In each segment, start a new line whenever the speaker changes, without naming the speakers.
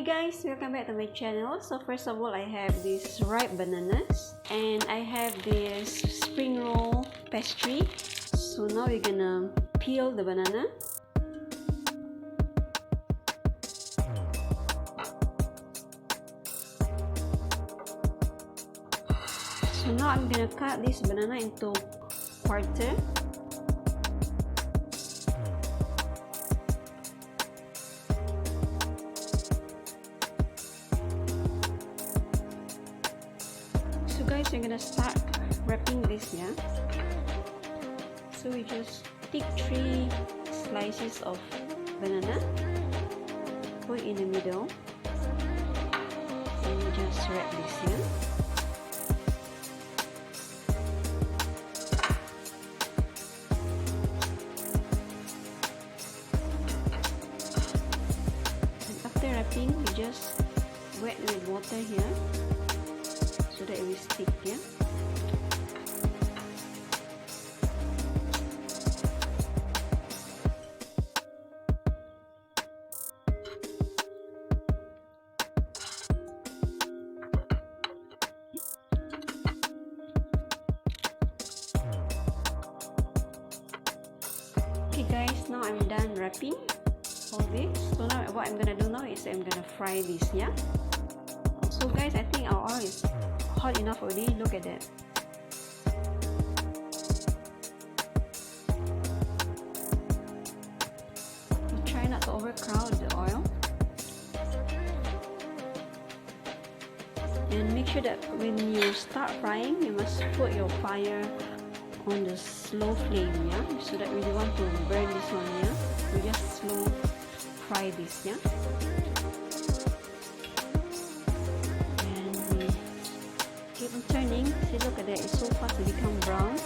Hi guys, welcome back to my channel. So first of all, I have these ripe bananas and I have this spring roll pastry. So now we're gonna peel the banana. So now I'm gonna cut this banana into quarter. So guys, we're gonna start wrapping this, yeah. So we just take 3 slices of banana, put in the middle, and we just wrap this, yeah. And after wrapping, we just wet with water here, so that it will stick, yeah. Okay guys, now I'm done wrapping all this. So now what I'm gonna do now is I'm gonna fry this, yeah. So guys, I think our oil is hot enough already. Look at that. You try not to overcrowd the oil, and make sure that when you start frying, you must put your fire on the slow flame, yeah, so that we don't want to burn this one, yeah. We just slow fry this, yeah. Keep on turning. See, look at that, it's so fast to become brown.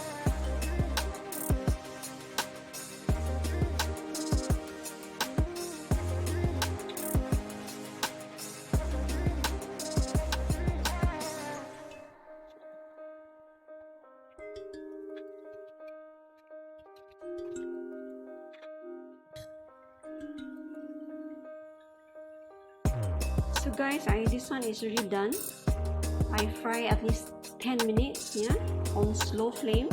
So guys, this one is really done. I fry at least 10 minutes, yeah, on slow flame.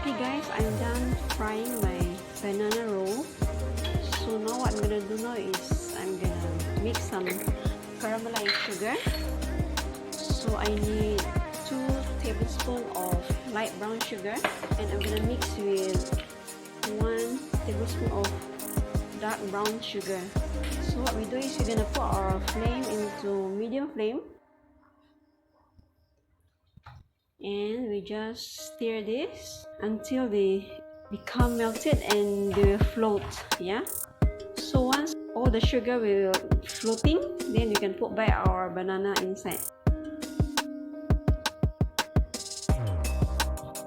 Okay guys, I'm done frying my banana roll. So now what I'm gonna do now is I'm gonna mix some caramelized sugar. So I need 2 tablespoons of light brown sugar, and I'm gonna mix with 1 tablespoon of dark brown sugar. So what we do is we're gonna put our flame into medium flame, and we just stir this until they become melted and they will float, yeah. So once all the sugar will floating, then you can put back our banana inside.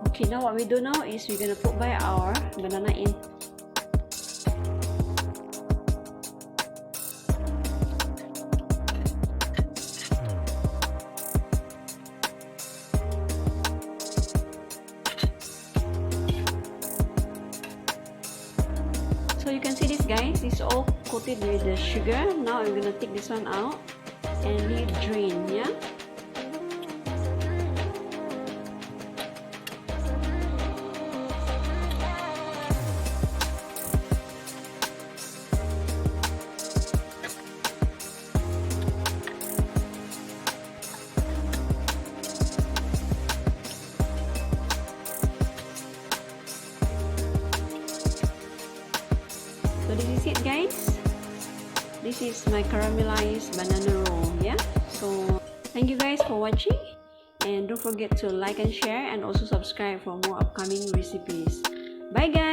Okay, now what we do now is we're gonna put back our banana in. So you can see this guys, it's all coated with the sugar. Now I'm gonna take this one out and let it drain, yeah. So this is it guys. This is my caramelized banana roll, yeah. So thank you guys for watching, and don't forget to like and share, and also subscribe for more upcoming recipes. Bye guys.